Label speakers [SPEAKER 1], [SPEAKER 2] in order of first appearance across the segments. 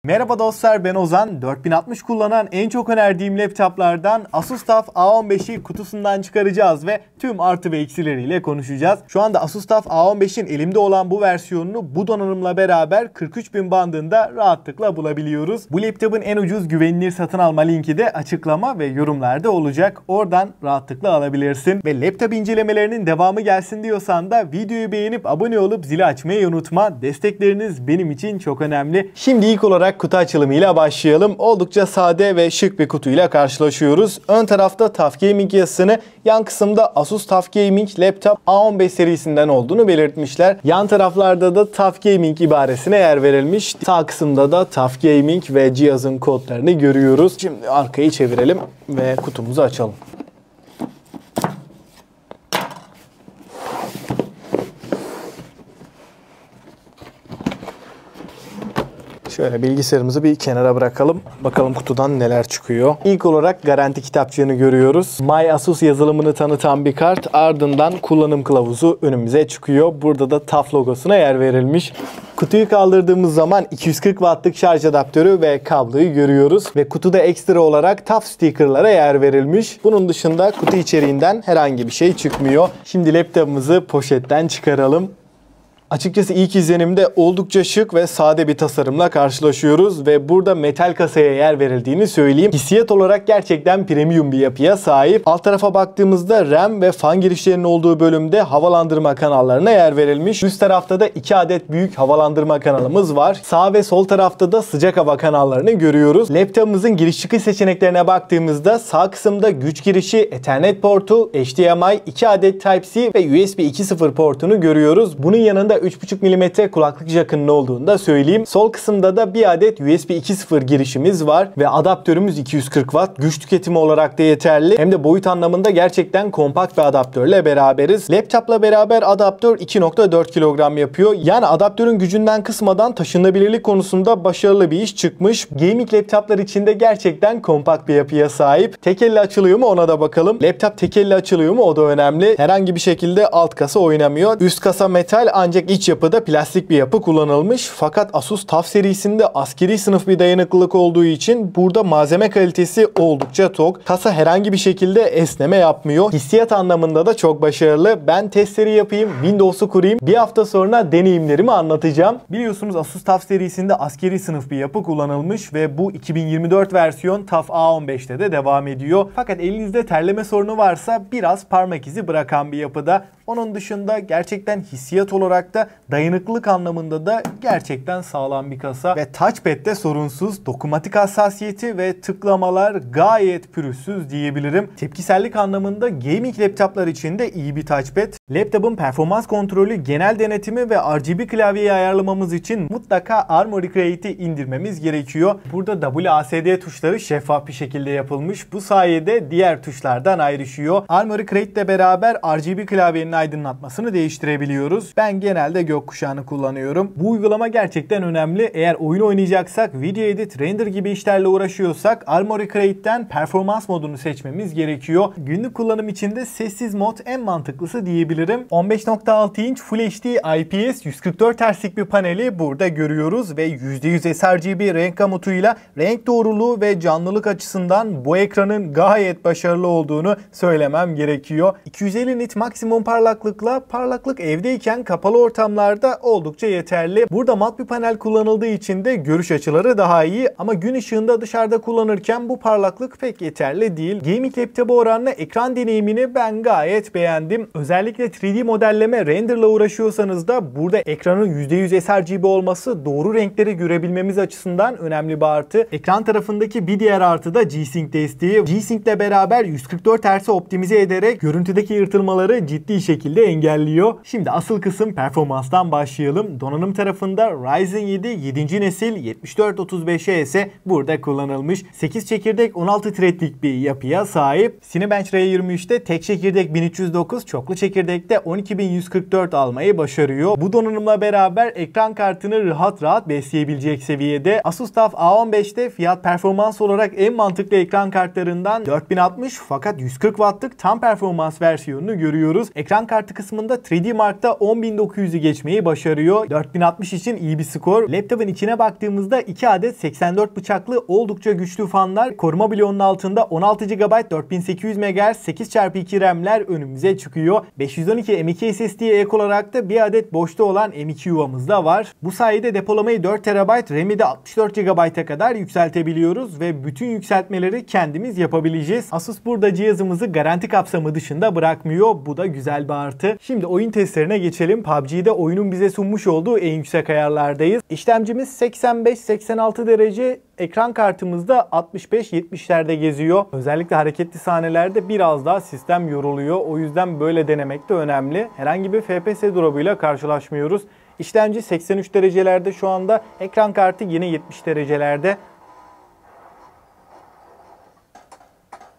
[SPEAKER 1] Merhaba dostlar, ben Ozan. 4060 kullanan en çok önerdiğim laptoplardan Asus TUF A15'i kutusundan çıkaracağız ve tüm artı ve eksileriyle konuşacağız. Şu anda Asus TUF A15'in elimde olan bu versiyonunu bu donanımla beraber 43.000 bandında rahatlıkla bulabiliyoruz. Bu laptopun en ucuz güvenilir satın alma linki de açıklama ve yorumlarda olacak. Oradan rahatlıkla alabilirsin. Ve laptop incelemelerinin devamı gelsin diyorsan da videoyu beğenip abone olup zili açmayı unutma. Destekleriniz benim için çok önemli. Şimdi ilk olarak kutu açılımıyla başlayalım. Oldukça sade ve şık bir kutuyla karşılaşıyoruz. Ön tarafta TUF Gaming yazısını, yan kısımda Asus TUF Gaming Laptop A15 serisinden olduğunu belirtmişler. Yan taraflarda da TUF Gaming ibaresine yer verilmiş. Sağ kısımda da TUF Gaming ve cihazın kodlarını görüyoruz. Şimdi arkayı çevirelim ve kutumuzu açalım. Şöyle bilgisayarımızı bir kenara bırakalım. Bakalım kutudan neler çıkıyor. İlk olarak garanti kitapçığını görüyoruz. My Asus yazılımını tanıtan bir kart. Ardından kullanım kılavuzu önümüze çıkıyor. Burada da TUF logosuna yer verilmiş. Kutuyu kaldırdığımız zaman 240 wattlık şarj adaptörü ve kabloyu görüyoruz. Ve kutuda ekstra olarak TUF stickerlara yer verilmiş. Bunun dışında kutu içeriğinden herhangi bir şey çıkmıyor. Şimdi laptopumuzu poşetten çıkaralım. Açıkçası ilk izlenimde oldukça şık ve sade bir tasarımla karşılaşıyoruz ve burada metal kasaya yer verildiğini söyleyeyim. Hissiyat olarak gerçekten premium bir yapıya sahip. Alt tarafa baktığımızda RAM ve fan girişlerinin olduğu bölümde havalandırma kanallarına yer verilmiş. Üst tarafta da 2 adet büyük havalandırma kanalımız var. Sağ ve sol tarafta da sıcak hava kanallarını görüyoruz. Laptopumuzun giriş çıkış seçeneklerine baktığımızda sağ kısımda güç girişi, Ethernet portu, HDMI, 2 adet Type-C ve USB 2.0 portunu görüyoruz. Bunun yanında 3.5 mm kulaklık jackının olduğunu da söyleyeyim. Sol kısımda da bir adet USB 2.0 girişimiz var ve adaptörümüz 240 Watt. Güç tüketimi olarak da yeterli. Hem de boyut anlamında gerçekten kompakt bir adaptörle beraberiz. Laptopla beraber adaptör 2.4 kilogram yapıyor. Yani adaptörün gücünden kısmadan taşınabilirlik konusunda başarılı bir iş çıkmış. Gaming laptoplar içinde gerçekten kompakt bir yapıya sahip. Tek elle açılıyor mu ona da bakalım. Laptop tek elle açılıyor mu o da önemli. Herhangi bir şekilde alt kasa oynamıyor. Üst kasa metal ancak iç yapıda plastik bir yapı kullanılmış. Fakat Asus TUF serisinde askeri sınıf bir dayanıklılık olduğu için burada malzeme kalitesi oldukça tok. Kasa herhangi bir şekilde esneme yapmıyor. Hissiyat anlamında da çok başarılı. Ben testleri yapayım, Windows'u kurayım. Bir hafta sonra deneyimlerimi anlatacağım. Biliyorsunuz Asus TUF serisinde askeri sınıf bir yapı kullanılmış ve bu 2024 versiyon TUF A15'te de devam ediyor. Fakat elinizde terleme sorunu varsa biraz parmak izi bırakan bir yapıda. Onun dışında gerçekten hissiyat olarak da dayanıklılık anlamında da gerçekten sağlam bir kasa ve touchpad'de sorunsuz, dokunmatik hassasiyeti ve tıklamalar gayet pürüzsüz diyebilirim. Tepkisellik anlamında gaming laptoplar için de iyi bir touchpad. Laptopun performans kontrolü, genel denetimi ve RGB klavyeyi ayarlamamız için mutlaka Armoury Crate'i indirmemiz gerekiyor. Burada WASD tuşları şeffaf bir şekilde yapılmış. Bu sayede diğer tuşlardan ayrışıyor. Armoury Crate ile beraber RGB klavyenin aydınlatmasını değiştirebiliyoruz. Ben genelde gökkuşağını kullanıyorum. Bu uygulama gerçekten önemli. Eğer oyun oynayacaksak, video edit, render gibi işlerle uğraşıyorsak Armoury Crate'den performans modunu seçmemiz gerekiyor. Günlük kullanım için de sessiz mod en mantıklısı diyebilirim. 15.6 inç Full HD IPS 144 Hz'lik bir paneli burada görüyoruz ve %100 sRGB renk gamutuyla renk doğruluğu ve canlılık açısından bu ekranın gayet başarılı olduğunu söylemem gerekiyor. 250 nit maksimum parlaklık evdeyken kapalı ortamlarda oldukça yeterli. Burada mat bir panel kullanıldığı için de görüş açıları daha iyi ama gün ışığında dışarıda kullanırken bu parlaklık pek yeterli değil. Gaming laptopa oranla ekran deneyimini ben gayet beğendim. Özellikle 3D modelleme renderla uğraşıyorsanız da burada ekranın %100 sRGB olması doğru renkleri görebilmemiz açısından önemli bir artı. Ekran tarafındaki bir diğer artı da G-Sync desteği. G-Sync ile beraber 144 Hz'e optimize ederek görüntüdeki yırtılmaları ciddi şekilde engelliyor. Şimdi asıl kısım performanstan başlayalım. Donanım tarafında Ryzen 7 7. nesil 7435HS burada kullanılmış. 8 çekirdek 16 threadlik bir yapıya sahip. Cinebench R23'te tek çekirdek 1309, çoklu çekirdekte 12144 almayı başarıyor. Bu donanımla beraber ekran kartını rahat besleyebilecek seviyede. Asus TUF A15'te fiyat performans olarak en mantıklı ekran kartlarından 4060 fakat 140 wattlık tam performans versiyonunu görüyoruz. Ekran kartı kısmında 3D Mark'ta 10900 400'ü geçmeyi başarıyor. 4060 için iyi bir skor. Laptopun içine baktığımızda 2 adet 84 bıçaklı oldukça güçlü fanlar. Koruma bloğunun altında 16 GB 4800 MHz 8x2 RAM'ler önümüze çıkıyor. 512 M.2 SSD'ye ek olarak da bir adet boşta olan M.2 yuvamız da var. Bu sayede depolamayı 4 TB, RAM'i de 64 GB'a kadar yükseltebiliyoruz ve bütün yükseltmeleri kendimiz yapabileceğiz. Asus burada cihazımızı garanti kapsamı dışında bırakmıyor. Bu da güzel bir artı. Şimdi oyun testlerine geçelim. PUBG'de oyunun bize sunmuş olduğu en yüksek ayarlardayız. İşlemcimiz 85-86 derece. Ekran kartımızda 65-70'lerde geziyor. Özellikle hareketli sahnelerde biraz daha sistem yoruluyor. O yüzden böyle denemek de önemli. Herhangi bir FPS drop'uyla karşılaşmıyoruz. İşlemci 83 derecelerde şu anda. Ekran kartı yine 70 derecelerde.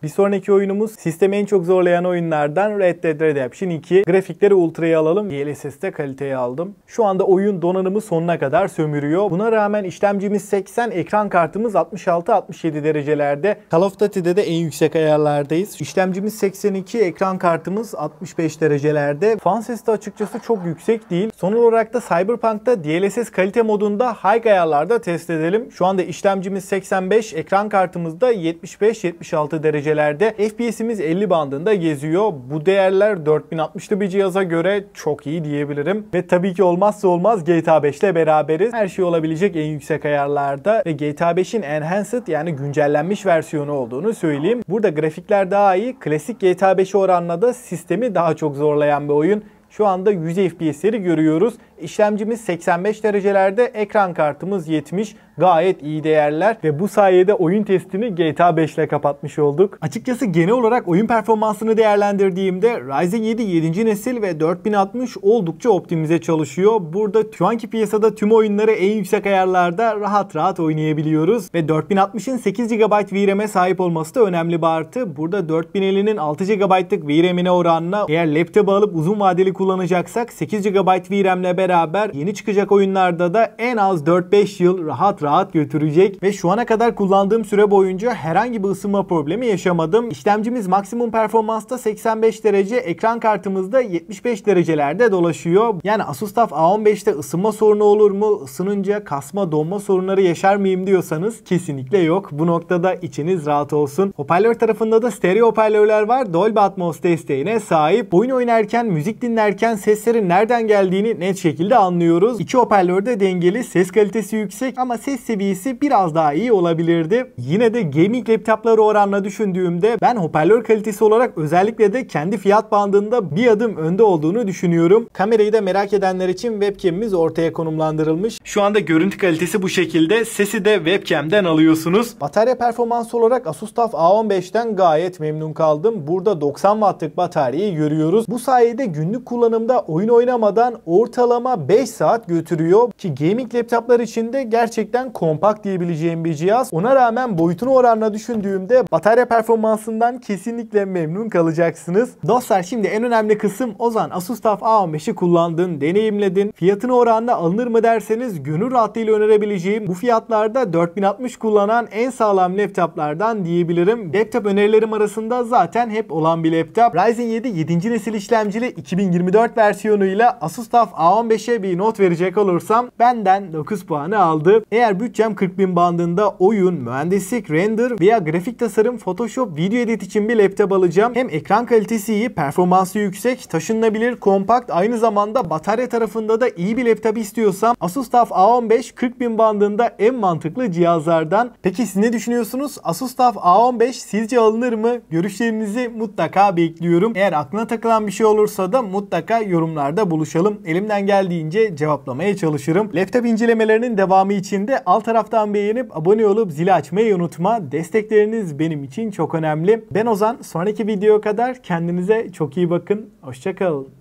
[SPEAKER 1] Bir sonraki oyunumuz sistemi en çok zorlayan oyunlardan Red Dead Redemption 2. Grafikleri ultra'ya alalım. DLSS'te kaliteye aldım. Şu anda oyun donanımı sonuna kadar sömürüyor. Buna rağmen işlemcimiz 80, ekran kartımız 66-67 derecelerde. Call of Duty'de de en yüksek ayarlardayız. İşlemcimiz 82, ekran kartımız 65 derecelerde. Fan sesi de açıkçası çok yüksek değil. Son olarak da Cyberpunk'ta DLSS kalite modunda high ayarlarda test edelim. Şu anda işlemcimiz 85, ekran kartımız da 75-76 derecelerde. FPS'imiz 50 bandında geziyor. Bu değerler 4060'lı bir cihaza göre çok iyi diyebilirim. Ve tabii ki olmazsa olmaz GTA 5 ile beraberiz. Her şey olabilecek en yüksek ayarlarda ve GTA 5'in Enhanced yani güncellenmiş versiyonu olduğunu söyleyeyim. Burada grafikler daha iyi. Klasik GTA 5'e oranla da sistemi daha çok zorlayan bir oyun. Şu anda 100 FPS'leri görüyoruz. İşlemcimiz 85 derecelerde, ekran kartımız 70. Gayet iyi değerler ve bu sayede oyun testini GTA 5 ile kapatmış olduk. Açıkçası genel olarak oyun performansını değerlendirdiğimde Ryzen 7 7. nesil ve 4060 oldukça optimize çalışıyor. Burada şu anki piyasada tüm oyunları en yüksek ayarlarda rahat rahat oynayabiliyoruz. Ve 4060'ın 8 GB VRAM'e sahip olması da önemli bir artı. Burada 4050'nin 6 GB'lık VRAM'ine oranla eğer laptopu alıp uzun vadeli kullanacaksak 8 GB VRAM'le beraber yeni çıkacak oyunlarda da en az 4-5 yıl rahat götürecek ve şu ana kadar kullandığım süre boyunca herhangi bir ısınma problemi yaşamadım. İşlemcimiz maksimum performansta 85 derece, ekran kartımızda 75 derecelerde dolaşıyor. Yani Asus TUF A15'te ısınma sorunu olur mu? Isınınca kasma, donma sorunları yaşar mıyım diyorsanız kesinlikle yok. Bu noktada içiniz rahat olsun. Hoparlör tarafında da stereo hoparlörler var. Dolby Atmos desteğine sahip. Oyun oynarken, müzik dinlerken seslerin nereden geldiğini net şekilde anlıyoruz. İki hoparlör de dengeli, ses kalitesi yüksek ama ses seviyesi biraz daha iyi olabilirdi. Yine de gaming laptopları oranla düşündüğümde ben hoparlör kalitesi olarak özellikle de kendi fiyat bandında bir adım önde olduğunu düşünüyorum. Kamerayı da merak edenler için webcam'imiz ortaya konumlandırılmış. Şu anda görüntü kalitesi bu şekilde. Sesi de webcam'den alıyorsunuz. Batarya performansı olarak Asus TUF A15'ten gayet memnun kaldım. Burada 90 wattlık bataryayı görüyoruz. Bu sayede günlük kullanımda oyun oynamadan ortalama 5 saat götürüyor. Ki gaming laptoplar için de gerçekten kompakt diyebileceğim bir cihaz. Ona rağmen boyutunu oranla düşündüğümde batarya performansından kesinlikle memnun kalacaksınız. Dostlar şimdi en önemli kısım Ozan Asus TUF A15'i kullandın, deneyimledin. Fiyatına oranla alınır mı derseniz gönül rahatlığıyla önerebileceğim bu fiyatlarda 4060 kullanan en sağlam laptoplardan diyebilirim. Laptop önerilerim arasında zaten hep olan bir laptop. Ryzen 7 7. nesil işlemcili 2024 versiyonuyla Asus TUF A15'e bir not verecek olursam benden 9 puanı aldı. Eğer bütçem 40.000 bandında oyun, mühendislik, render veya grafik tasarım, Photoshop, video edit için bir laptop alacağım. Hem ekran kalitesi iyi, performansı yüksek, taşınabilir, kompakt, aynı zamanda batarya tarafında da iyi bir laptop istiyorsam Asus TUF A15 40.000 bandında en mantıklı cihazlardan. Peki siz ne düşünüyorsunuz? Asus TUF A15 sizce alınır mı? Görüşlerinizi mutlaka bekliyorum. Eğer aklına takılan bir şey olursa da mutlaka yorumlarda buluşalım. Elimden geldiğince cevaplamaya çalışırım. Laptop incelemelerinin devamı için de alt taraftan beğenip abone olup zili açmayı unutma. Destekleriniz benim için çok önemli. Ben Ozan. Sonraki videoya kadar kendinize çok iyi bakın. Hoşça kalın.